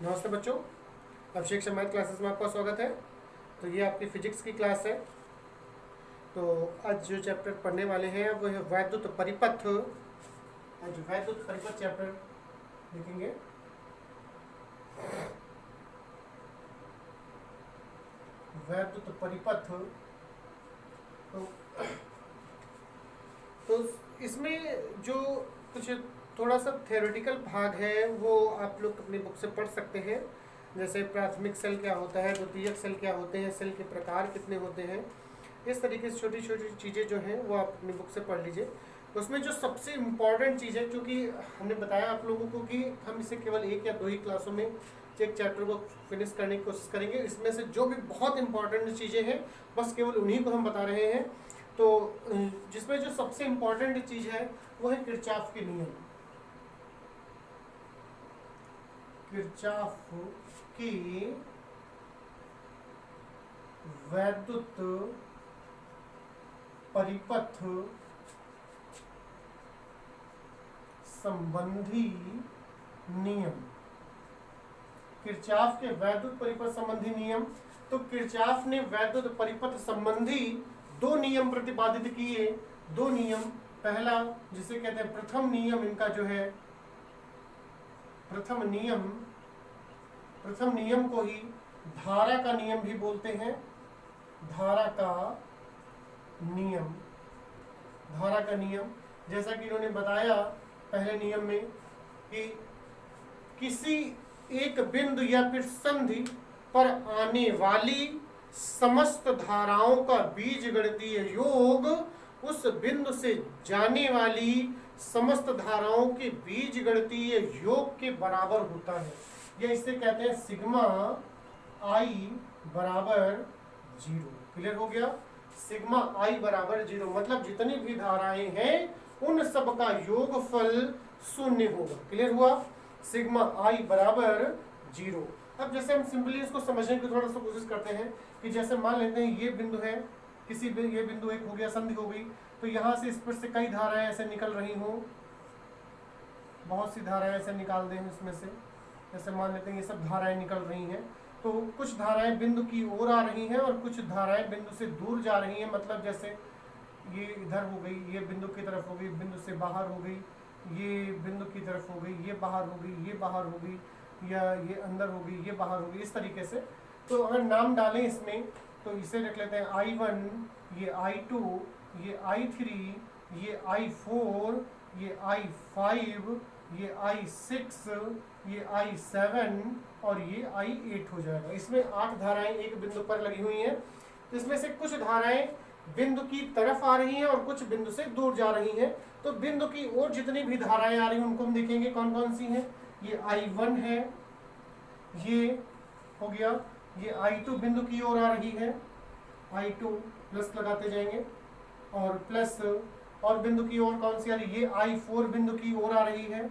नमस्ते बच्चों, अभिषेक शर्मा क्लासेस में आपका स्वागत है। तो ये आपकी फिजिक्स की क्लास है। तो आज जो चैप्टर पढ़ने वाले हैं वो है वैद्युत परिपथ। आज वैद्युत परिपथ चैप्टर देखेंगे। वैद्युत परिपथ तो इसमें जो कुछ थोड़ा सा थ्योरेटिकल भाग है वो आप लोग अपनी बुक से पढ़ सकते हैं। जैसे प्राथमिक सेल क्या होता है, द्वितीयक सेल क्या होते हैं, सेल के प्रकार कितने होते हैं, इस तरीके से छोटी छोटी चीज़ें जो हैं वो आप अपनी बुक से पढ़ लीजिए। उसमें जो सबसे इम्पॉर्टेंट चीज़ है, क्योंकि हमने बताया आप लोगों को कि हम इसे केवल 1 या 2 ही क्लासों में एक चैप्टर को फिनिश करने की कोशिश करेंगे। इसमें से जो भी बहुत इंपॉर्टेंट चीज़ें हैं बस केवल उन्हीं को हम बता रहे हैं। तो जिसमें जो सबसे इम्पॉर्टेंट चीज़ है वो है किरचॉफ के नियम। किरचॉफ की वैद्युत परिपथ संबंधी नियम। किरचॉफ के वैद्युत परिपथ संबंधी नियम। तो किरचॉफ ने वैद्युत परिपथ संबंधी 2 नियम प्रतिपादित किए। 2 नियम, पहला जिसे कहते हैं प्रथम नियम, इनका जो है प्रथम नियम को ही धारा का नियम भी बोलते हैं। धारा का नियम जैसा कि इन्होंने बताया पहले नियम में कि किसी एक बिंदु या फिर संधि पर आने वाली समस्त धाराओं का बीजगणितीय योग उस बिंदु से जाने वाली समस्त धाराओं के बीजगणितीय योग के बराबर होता है। या इसे कहते हैं सिग्मा आई बराबर 0। क्लियर हो गया? सिग्मा आई बराबर 0 मतलब जितनी भी धाराएं हैं उन सब का योगफल 0 होगा। क्लियर हुआ? सिग्मा आई बराबर 0। अब जैसे हम सिंपली इसको समझने की थोड़ा सा कोशिश करते हैं कि जैसे मान लेते हैं ये बिंदु है, ये बिंदु एक हो गया, संधि हो गई। तो यहाँ से इस पर से कई धाराएं ऐसे निकल रही हों, बहुत सी धाराएं ऐसे निकाल दें इसमें से। जैसे मान लेते हैं ये सब धाराएं निकल रही हैं, तो कुछ धाराएं बिंदु की ओर आ रही हैं और कुछ धाराएं बिंदु से दूर जा रही हैं। मतलब जैसे ये इधर हो गई, ये बिंदु की तरफ हो गई, बिंदु से बाहर हो गई, ये बिंदु की तरफ हो गई, ये बाहर हो गई, ये बाहर हो गई, या ये अंदर हो गई, ये बाहर हो गई, इस तरीके से। तो अगर नाम डालें इसमें तो इसे रख लेते हैं I1, ये I2, ये I3, ये I4, ये I5, ये I6, ये I7 और ये I8 हो जाएगा। इसमें 8 धाराएं एक बिंदु पर लगी हुई हैं। इसमें से कुछ धाराएं बिंदु की तरफ आ रही हैं और कुछ बिंदु से दूर जा रही हैं। तो बिंदु की ओर जितनी भी धाराएं आ रही हैं उनको हम देखेंगे कौन कौन सी हैं। ये I1 है, ये हो गया। ये I2 बिंदु की ओर आ रही है, I2 प्लस लगाते जाएंगे, और प्लस और बिंदु की ओर कौन सी आ रही है, ये I4 बिंदु की ओर आ रही है,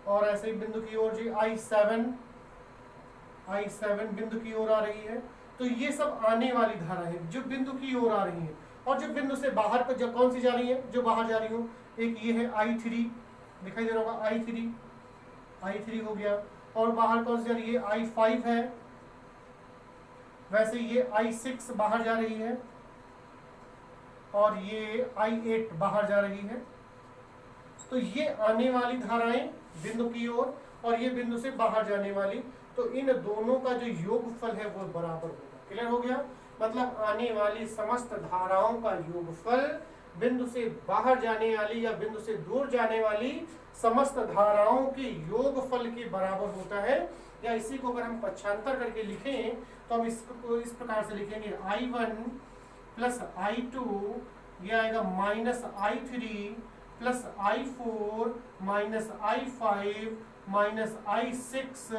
और ऐसे ही बिंदु की ओर जी I7 बिंदु की ओर आ रही है। तो ये सब आने वाली धारा है जो बिंदु की ओर आ रही है। और जो बिंदु से बाहर को जो कौन सी जा रही है, जो बाहर जा रही हो, एक ये है I3, दिखाई दे रहा होगा, I3 हो गया। और बाहर कौन सी जा रही है, I5 है। वैसे ये I6 बाहर जा रही है और ये I8 बाहर जा रही है। तो ये आने वाली धाराएं बिंदु की ओर और ये बिंदु से बाहर जाने वाली, तो इन दोनों का जो योगफल है वो बराबर होगा। क्लियर हो गया? मतलब आने वाली समस्त धाराओं का योगफल बिंदु से बाहर जाने वाली या बिंदु से दूर जाने वाली समस्त धाराओं के योगफल के बराबर होता है। या इसी को अगर हम पक्षांतर करके लिखें तो हम इसको इस प्रकार से लिखेंगे, I1 प्लस I2, यह आएगा minus I3 plus I4 minus I5 minus I6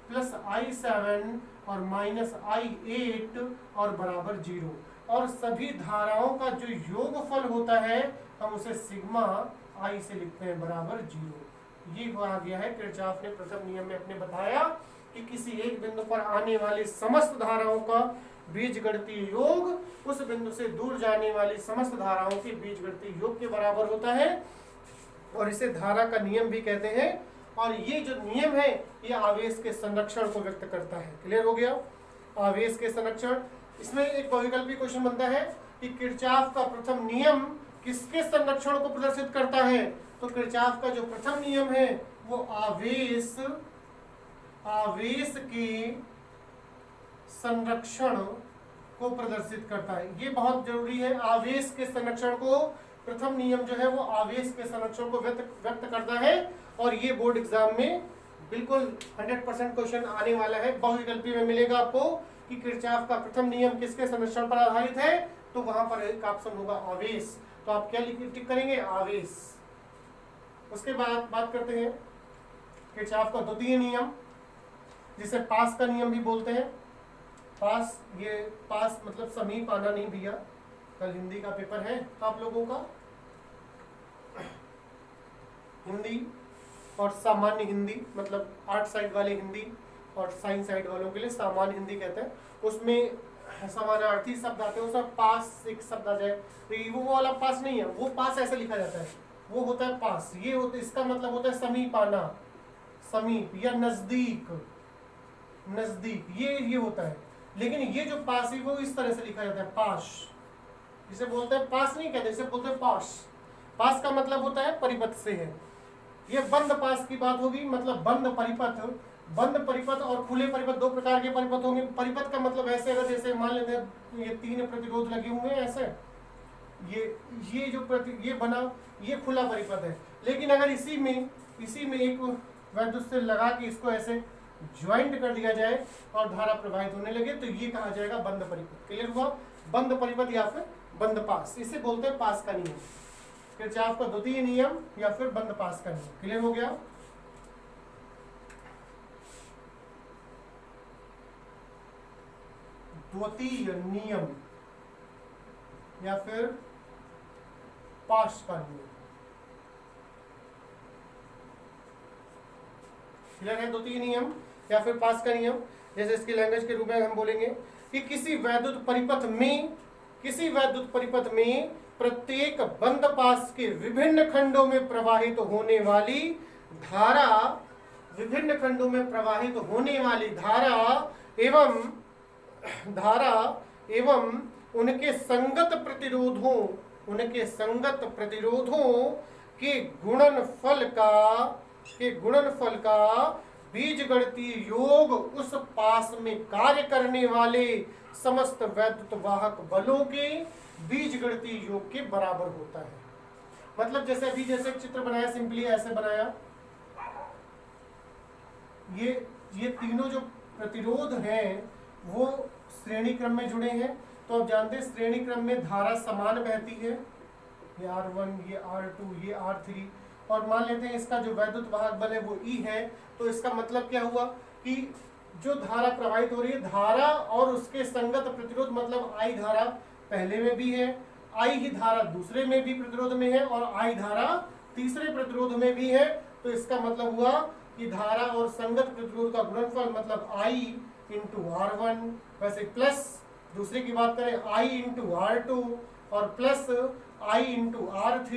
plus I7 और माइनस I8 और बराबर 0। और सभी धाराओं का जो योगफल होता है हम उसे सिग्मा आई से लिखते हैं बराबर 0। ये आ गया है किरचॉफ ने प्रथम नियम में अपने बताया कि किसी एक बिंदु पर आने वाली समस्त धाराओं का बीजगणितीय योग उस बिंदु से दूर जाने वाली समस्त धाराओं के बीजगणितीय योग के बराबर होता है, और इसे धारा का नियम भी कहते हैं। और ये जो नियम है ये आवेश के संरक्षण को व्यक्त करता है। क्लियर हो गया? आवेश के संरक्षण। इसमें एक बहुविकल्पी क्वेश्चन बनता है कि किरचॉफ का प्रथम नियम किसके संरक्षण को प्रदर्शित करता है? तो किरचॉफ का जो प्रथम नियम है वो आवेश के संरक्षण को प्रदर्शित करता है। ये बहुत जरूरी है। आवेश के संरक्षण को, प्रथम नियम जो है वो आवेश के संरक्षण को व्यक्त करता है। और ये बोर्ड एग्जाम में बिल्कुल 100% क्वेश्चन आने वाला है। बहुविकल्पी में मिलेगा आपको कि किरचॉफ का प्रथम नियम किसके संरक्षण पर आधारित है, तो वहां पर एक ऑप्शन होगा आवेश। तो आप क्या टिक करेंगे? आवेश। उसके बाद बात करते हैं किरचॉफ का द्वितीय नियम, जिसे पास का नियम भी बोलते हैं। पास, ये पास मतलब समीप आना नहीं भैया, कल हिंदी का पेपर है तो आप लोगों का हिंदी और सामान्य हिंदी, मतलब आर्ट साइड वाले हिंदी और साइंस साइड वालों के लिए सामान्य हिंदी कहते हैं। उसमें समानार्थी शब्द आते हैं, उसमें पास एक शब्द आ जाए तो वो वाला पास नहीं है, वो पास ऐसे लिखा जाता है, वो होता है पास। ये होता, इसका मतलब होता है समीप आना, समीप या नजदीक, नजदीक, ये होता है। लेकिन ये जो पास है वो इस तरह से लिखा जाता है, पास। इसे बोलते हैं पास नहीं कहते, इसे बोलते हैं पास। पास का मतलब होता है परिपथ से है। ये बंद पास की बात होगी, मतलब बंद परिपथ। बंद परिपथ और खुले परिपथ, दो प्रकार के परिपथ होंगे। परिपथ का मतलब ऐसे, अगर जैसे मान लेते हैं ये 3 प्रतिरोध लगे हुए हैं ऐसे, ये जो ये बना, ये खुला परिपथ है। लेकिन अगर इसी में एक वैद्युत से लगा के इसको ऐसे ज्वाइंट कर दिया जाए और धारा प्रवाहित होने लगे तो ये कहा जाएगा बंद परिपथ। क्लियर हुआ? बंद परिपथ या फिर बंद पास, इसे बोलते हैं पास का नियम। किरचॉफ का द्वितीय नियम या फिर बंद पास का नियम। क्लियर हो गया? द्वितीय नियम या फिर पास का नियम। क्लियर है? द्वितीय नियम या फिर पास का नियम। जैसे इसकी लैंग्वेज के रूप में हम बोलेंगे कि किसी वैद्युत परिपथ में प्रत्येक बंद पास के विभिन्न खंडों में प्रवाहित होने वाली एवं उनके संगत प्रतिरोधों के गुणनफल का बीजगणितीय योग उस पास में कार्य करने वाले समस्त वैद्युत वाहक बलों के बीजगणितीय योग के बराबर होता है। मतलब जैसे अभी जैसे चित्र बनाया, सिंपली ऐसे बनाया, ये तीनों जो प्रतिरोध हैं वो श्रेणी क्रम में जुड़े हैं। तो आप जानते हैं श्रेणी क्रम में धारा समान बहती है, ये R1, ये R2, ये R3। और मान लेते हैं इसका जो वैद्युत वाहक बल है वो E है। तो इसका मतलब क्या हुआ कि जो धारा प्रवाहित हो रही है, धारा और उसके संगत प्रतिरोध, मतलब I धारा पहले में भी है, I ही धारा दूसरे में भी प्रतिरोध में है और I धारा तीसरे प्रतिरोध में भी है। तो इसका मतलब हुआ कि धारा और संगत प्रतिरोध का गुणनफल मतलब I इंटू R1, वैसे प्लस दूसरे की बात करें I इंटू R2 और प्लस I इंटू R3,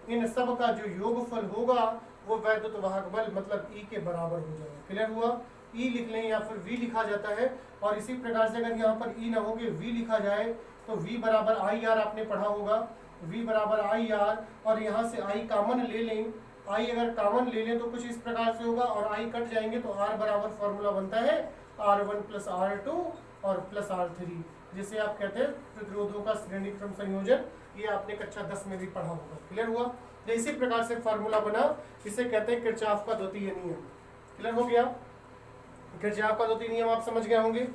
इन सब का जो योगफल होगा वो वैद्युत वाहक बल मतलब E के बराबर हो जाएगा। क्लियर हुआ? E लिख लें या फिर V लिखा जाता है। और इसी प्रकार से अगर यहाँ पर E ना होगे V लिखा जाए तो V बराबर IR आपने पढ़ा होगा, V बराबर IR। और यहाँ से I कॉमन ले लें, I अगर कॉमन ले लें तो कुछ इस प्रकार से होगा और I कट जाएंगे तो R बराबर फॉर्मूला बनता है R1 प्लस R2 और प्लस R3, जिसे आप कहते हैं प्रतिरोधों का श्रेणी क्रम संयोजन। ये आपने कक्षा 10 में भी पढ़ा होगा। क्लियर हुआ? तो इसी प्रकार से फॉर्मूला बना, इसे कहते हैं किरचॉफ का द्वितीय नियम। क्लियर हो गया? किरचॉफ का द्वितीय नियम आप समझ गए होंगे।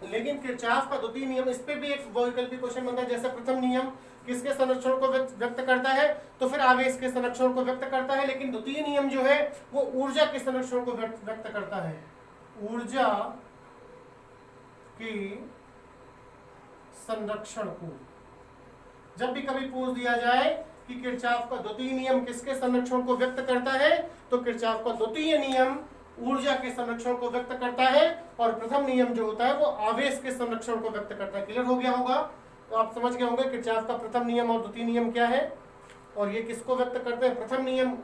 लेकिन किरचॉफ का द्वितीय नियम, इस पे भी एक वैकल्पिक क्वेश्चन बनता है। जैसे प्रथम नियम किसके संरक्षण को व्यक्त करता है, तो फिर आवेश के संरक्षण को व्यक्त करता है। लेकिन द्वितीय नियम जो है वो ऊर्जा के संरक्षण को व्यक्त करता है, ऊर्जा के संरक्षण को। जब भी कभी पूछ दिया जाए कि किरचॉफ का द्वितीय नियम किसके संरक्षण को व्यक्त करता है, तो किरचॉफ का द्वितीय नियम ऊर्जा के संरक्षण को व्यक्त करता है और प्रथम नियम जो होता है वो आवेश के संरक्षण को व्यक्त करता है। क्लियर हो गया होगा? तो आप समझ गए होंगे किरचॉफ का प्रथम नियम और द्वितीय नियम क्या है। और ये किसको व्यक्त करते हैं? प्रथम नियम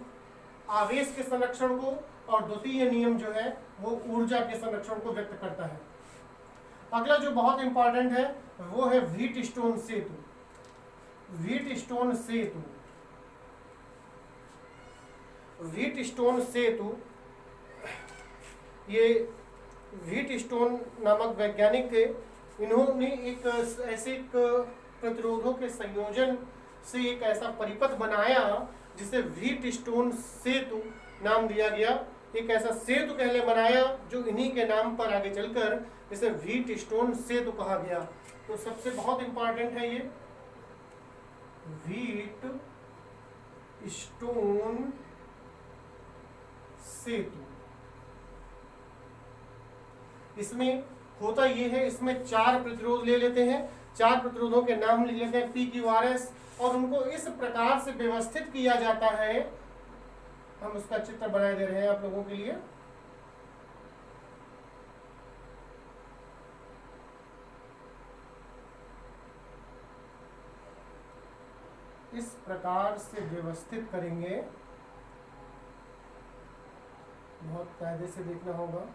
आवेश के संरक्षण को, और द्वितीय नियम जो है वो ऊर्जा के संरक्षण को व्यक्त करता है। अगला जो बहुत इंपॉर्टेंट है वो है व्हीटस्टोन सेतु। व्हीटस्टोन सेतु, व्हीटस्टोन सेतु, ये व्हीटस्टोन नामक वैज्ञानिक थे। इन्होंने एक ऐसे प्रतिरोधों के संयोजन से एक ऐसा परिपथ बनाया जिसे व्हीटस्टोन सेतु नाम दिया गया। एक ऐसा सेतु पहले बनाया जो इन्हीं के नाम पर आगे चलकर इसे व्हीटस्टोन सेतु कहा गया। तो सबसे बहुत इंपॉर्टेंट है ये व्हीटस्टोन सेतु। इसमें होता ये है, इसमें 4 प्रतिरोध ले लेते हैं, 4 प्रतिरोधों के नाम लिख लेते हैं PQRS, और उनको इस प्रकार से व्यवस्थित किया जाता है, हम उसका चित्र बना दे रहे हैं आप लोगों के लिए। इस प्रकार से व्यवस्थित करेंगे, बहुत कायदे से देखना होगा।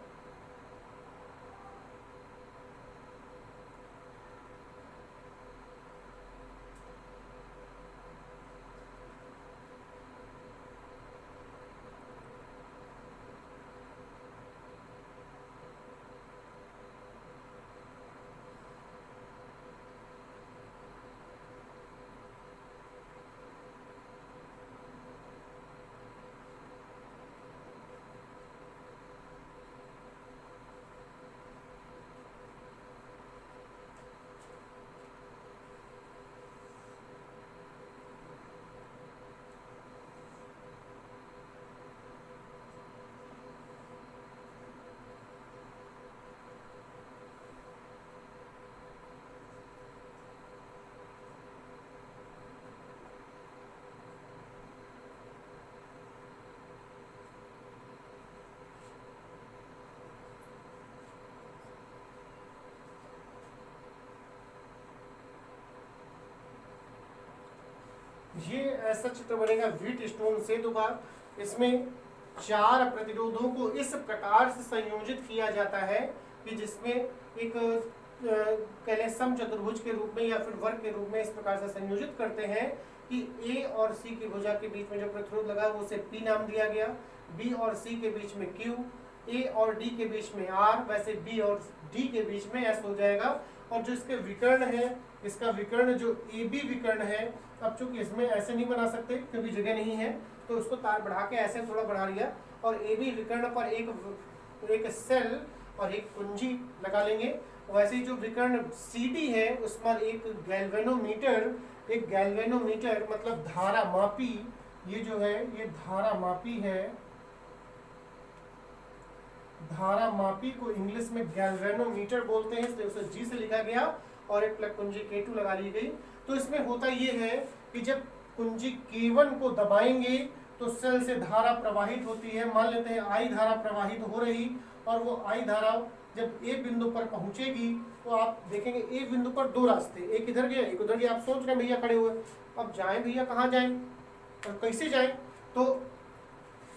ये ऐसा चित्र बनेगा व्हीटस्टोन सेतु का। इसमें 4 प्रतिरोधों को इस प्रकार से संयोजित किया जाता है कि जिसमें एक कह समचतुर्भुज के रूप में या फिर वर्ग के रूप में इस प्रकार से संयोजित करते हैं कि A और C की भुजा के बीच में जो प्रतिरोध लगा वो उसे P नाम दिया गया, B और C के बीच में Q, A और D के बीच में R, वैसे B और D के बीच में S हो जाएगा। और जो इसके विकर्ण है, इसका विकर्ण जो AB विकर्ण है, अब चूंकि इसमें ऐसे नहीं बना सकते क्योंकि जगह नहीं है, तो उसको तार बढ़ा के ऐसे थोड़ा बढ़ा लिया, और AB विकर्ण पर एक सेल और एक कुंजी लगा लेंगे। वैसे ही जो विकर्ण CD है उस पर एक गैल्वेनोमीटर मतलब धारा मापी, ये जो है ये धारा मापी है। धारा मापी को इंग्लिश में गैल्वेनोमीटर बोलते हैं, इसलिए उसे G से लिखा गया और एक प्लग कुंजी K2 लगा ली गई। तो इसमें होता ये है कि जब कुंजी K1 को दबाएंगे तो सेल से धारा प्रवाहित होती है। मान लेते हैं I धारा प्रवाहित हो रही, और वो I धारा जब A बिंदु पर पहुंचेगी तो आप देखेंगे A बिंदु पर 2 रास्ते, एक इधर गया एक उधर गया। आप सोच रहे हैं भैया खड़े हुए, अब जाएं भैया कहाँ जाएं और कैसे जाएं? तो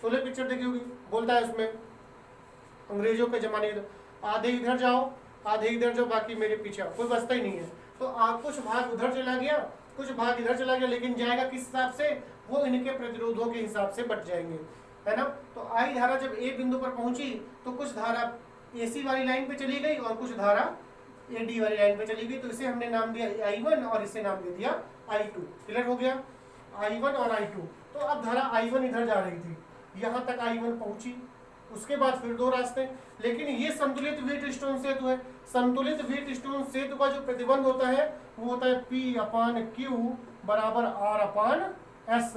16 पिक्चर देखी होगी, बोलता है उसमें अंग्रेजों के जमाने के, आधे इधर जाओ आधे इधर जाओ, बाकी मेरे पीछे आओ, कोई बचता ही नहीं है। तो आप कुछ भाग उधर चला गया कुछ भाग इधर चला गया, लेकिन जाएगा किस हिसाब से? वो इनके प्रतिरोधों के हिसाब से बच जाएंगे, है ना। तो I धारा जब A बिंदु पर पहुंची तो कुछ धारा AC वाली लाइन पे चली गई और कुछ धारा AD वाली लाइन पे चली गई। तो इसे हमने नाम दिया I1 और इसे नाम दे दिया I2। क्लियर हो गया? I1 और I2। तो अब धारा I1 इधर जा रही थी, यहाँ तक I1 पहुंची, उसके बाद फिर 2 रास्ते। लेकिन ये संतुलित व्हीटस्टोन सेतु है। संतुलित व्हीटस्टोन सेतु का जो प्रतिबंध होता है वो होता है P/Q बराबर R/S।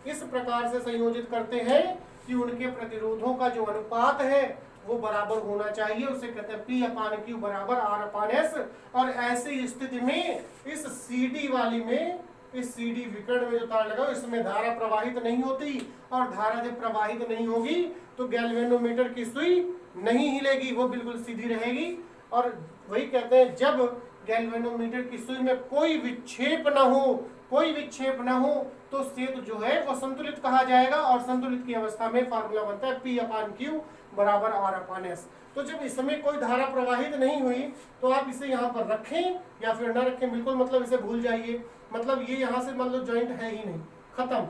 इस प्रकार से संयोजित करते हैं कि उनके प्रतिरोधों का जो अनुपात है वो बराबर होना चाहिए, उसे कहते हैं P/Q बराबर R/S। और ऐसी स्थिति में इस CD वाली में, इस CD विकर्ण में जो तार लगा इसमें धारा प्रवाहित नहीं होती, और धारा जब प्रवाहित नहीं होगी तो गैल्वेनोमीटर की सुई नहीं हिलेगी, वो बिल्कुल सीधी रहेगी। और वही कहते हैं जब गैल्वेनोमीटर की सुई में कोई विक्षेप ना हो कोई विक्षेप ना हो तो सेतु जो है वो संतुलित कहा जाएगा, और संतुलित की अवस्था में फार्मूला बनता है P/Q बराबर R/S। तो जब इसमें कोई धारा प्रवाहित नहीं हुई तो आप इसे यहाँ पर रखें या फिर ना रखें, बिल्कुल मतलब इसे भूल जाइए, मतलब ये यहाँ से मतलब ज्वाइंट है ही नहीं, खत्म।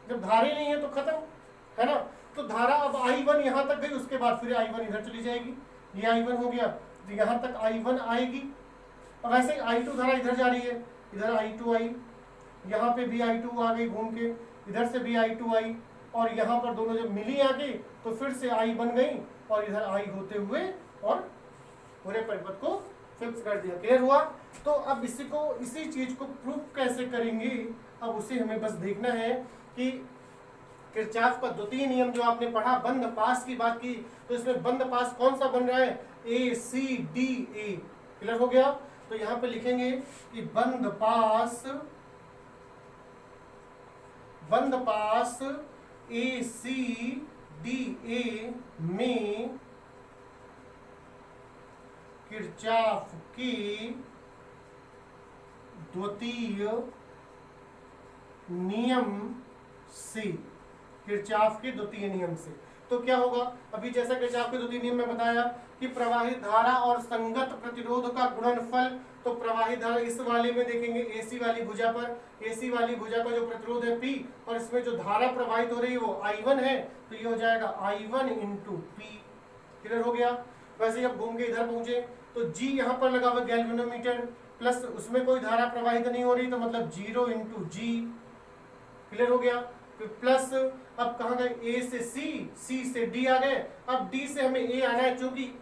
जब धारा नहीं है तो खत्म, है ना। तो धारा अब I1 यहाँ तक गई, उसके बाद फिर I1 इधर चली जाएगी, ये I1 हो गया, तो यहाँ तक I1 आएगी। अब ऐसे I2 धारा इधर जा रही है, इधर I2 आई, यहाँ पे भी I2 आ गई घूम के, इधर से भी I2 आई, और यहाँ पर दोनों जब मिली आके तो फिर से I बन गई, और इधर I होते हुए और पूरे परिपथ को फिक्स कर दिया। क्लियर हुआ। तो अब इसी चीज को प्रूफ कैसे करेंगे, अब उसे हमें बस देखना है कि किरचॉफ का द्वितीय नियम जो आपने पढ़ा, बंद पास की बात की, तो इसमें बंद पास कौन सा बन रहा है, ACDA। क्लियर हो गया। तो यहाँ पे लिखेंगे कि बंद पास ACDA में किरचॉफ के द्वितीय नियम से, किरचॉफ के द्वितीय नियम से। तो क्या होगा, अभी जैसा किरचॉफ के द्वितीय नियम में बताया कि प्रवाहित धारा और संगत प्रतिरोध का गुणनफल, तो प्रवाहित धारा इस वाले में देखेंगे AC वाली भुजा पर, AC वाली भुजा का जो प्रतिरोध है P, और इसमें जो धारा प्रवाहित हो रही है वो I1 है, तो ये हो जाएगा I1 × P। क्लियर हो गया। वैसे ही अब घूम के इधर पहुंचे तो G यहाँ पर लगा हुआ गैल्वेनोमीटर, प्लस उसमें कोई धारा प्रवाहित नहीं हो रही, तो मतलब 0 × G। क्लियर हो गया। प्लस अब कहाँ गए, A से C से D आ गए, अब D से हमें A आना है, क्योंकि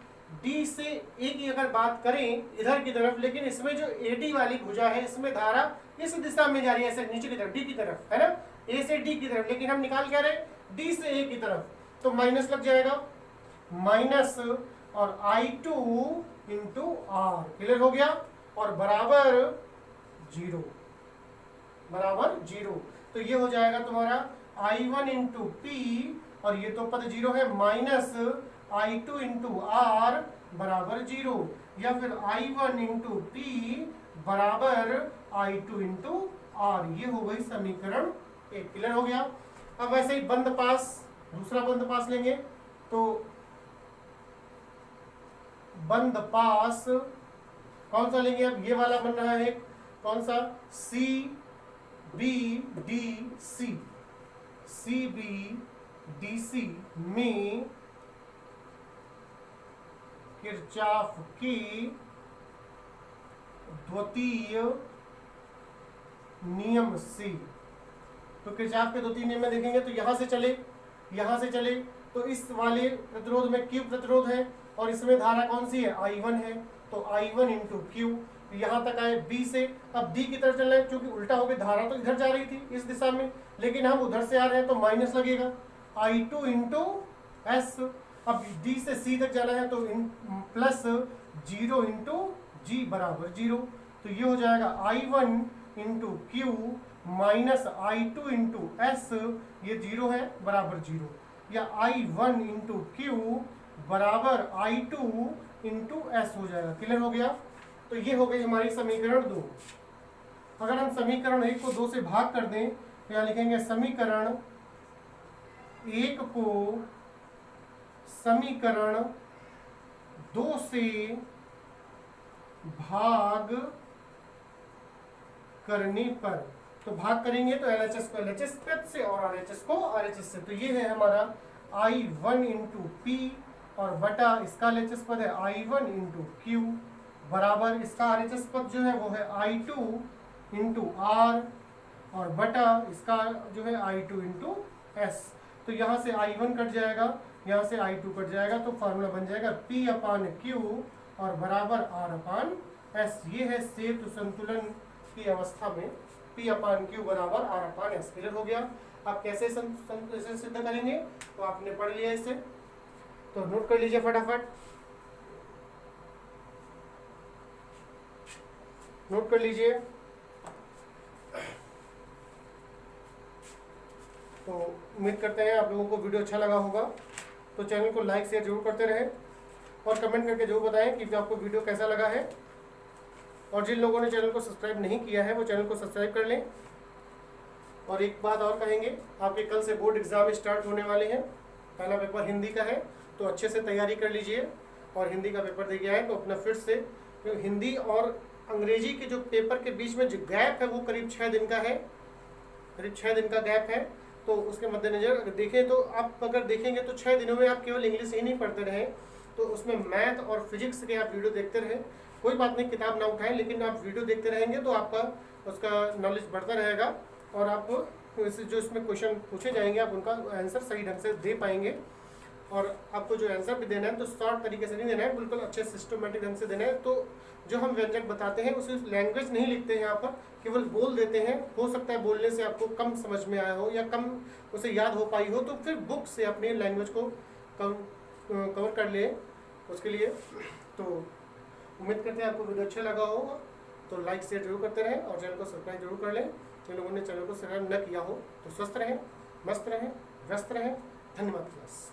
D से A की अगर बात करें इधर की तरफ, लेकिन इसमें जो AD वाली भुजा है इसमें धारा इस दिशा में जा रही है, ऐसे नीचे की तरफ, D की तरफ, है ना, A से D की तरफ, लेकिन हम निकाल क्या रहे, D से A की तरफ, तो माइनस लग जाएगा, माइनस और I2 × R। क्लियर हो गया। और बराबर 0, तो ये हो जाएगा तुम्हारा I1 × P, और ये तो पद 0 है, माइनस I2 × R बराबर 0, या फिर I1 × P बराबर I2 × R। ये हो गई समीकरण 1। क्लियर हो गया। अब वैसे ही बंद पास, दूसरा बंद पास लेंगे, तो बंद पास कौन सा लेंगे, अब ये वाला बन रहा है, कौन सा, CBDC में किरचॉफ के द्वितीय नियम से। तो किरचॉफ के द्वितीय नियम में देखेंगे तो यहाँ से चले तो इस वाले प्रतिरोध में Q प्रतिरोध है, और इसमें धारा कौन सी है, I1 है, तो I1 × Q। यहाँ तक आए B से, अब D की तरफ चल रहे हैं, क्योंकि उल्टा हो गया, धारा तो इधर जा रही थी इस दिशा में, लेकिन हम उधर से आ रहे हैं तो माइनस लगेगा, I2 × S। अब D से C तक जाना है तो प्लस 0 × G बराबर 0, तो ये हो जाएगा I1 × Q minus I2 × S, ये 0 है, बराबर 0, या I1 × Q बराबर I2 × S हो जाएगा। क्लियर हो गया। तो ये हो गई हमारी समीकरण 2। अगर हम समीकरण 1 को 2 से भाग कर दें तो यहाँ लिखेंगे समीकरण 1 को समीकरण 2 से भाग करने पर, तो भाग करेंगे तो LHS को LHS पद से और RHS को RHS से, तो ये है हमारा I1 × P, और बटा इसका LHS पद है I1 × Q, बराबर इसका RHS पद जो है वो है I2 × R, और बटा इसका जो है I2 × S। तो यहाँ से I1 कट जाएगा, यहाँ से I2 कट जाएगा, तो फार्मूला बन जाएगा P/Q और बराबर R/S। ये है सेतु संतुलन की अवस्था में P/Q बराबर R/S। क्लियर हो गया। आप कैसे सिद्ध करेंगे तो आपने पढ़ लिया इसे, तो नोट कर लीजिए फटाफट, नोट कर लीजिए। तो उम्मीद करते हैं आप लोगों को वीडियो अच्छा लगा होगा, तो चैनल को लाइक शेयर जरूर करते रहें, और कमेंट करके जरूर बताएं कि आपको वीडियो कैसा लगा है। और जिन लोगों ने चैनल को सब्सक्राइब नहीं किया है वो चैनल को सब्सक्राइब कर लें, और एक बात और कहेंगे, आपके कल से बोर्ड एग्जाम स्टार्ट होने वाले हैं। पहला पेपर हिंदी का है, तो अच्छे से तैयारी कर लीजिए। और हिंदी का पेपर दे गया है तो अपना फिर से, क्योंकि हिंदी और अंग्रेजी के जो पेपर के बीच में जो गैप है वो करीब 6 दिन का है, करीब 6 दिन का गैप है। तो उसके मद्देनजर अगर देखें तो आप अगर देखेंगे तो 6 दिनों में आप केवल इंग्लिश ही नहीं पढ़ते रहें, तो उसमें मैथ और फिजिक्स के आप वीडियो देखते रहें। कोई बात नहीं, किताब ना उठाएं, लेकिन आप वीडियो देखते रहेंगे तो आपका उसका नॉलेज बढ़ता रहेगा और आप जो इसमें क्वेश्चन पूछे जाएंगे आप उनका आंसर सही ढंग से दे पाएंगे। और आपको जो आंसर भी देना है तो शॉर्ट तरीके से नहीं देना है, बिल्कुल अच्छे सिस्टमेटिक ढंग से देना है। तो जो हम व्यंजक बताते हैं उसे लैंग्वेज नहीं लिखते हैं यहाँ पर, केवल बोल देते हैं। हो सकता है बोलने से आपको कम समझ में आया हो या कम उसे याद हो पाई हो, तो फिर बुक से अपनी लैंग्वेज को कवर कर ले उसके लिए। तो उम्मीद करते हैं आपको वीडियो अच्छा लगा होगा, तो लाइक शेयर जरूर करते रहें और चैनल को सब्सक्राइब जरूर कर लें। जिन लोगों ने चैनल को सब्सक्राइब न किया हो तो स्वस्थ रहें, मस्त रहें, व्यस्त रहें। धन्यवाद क्लास।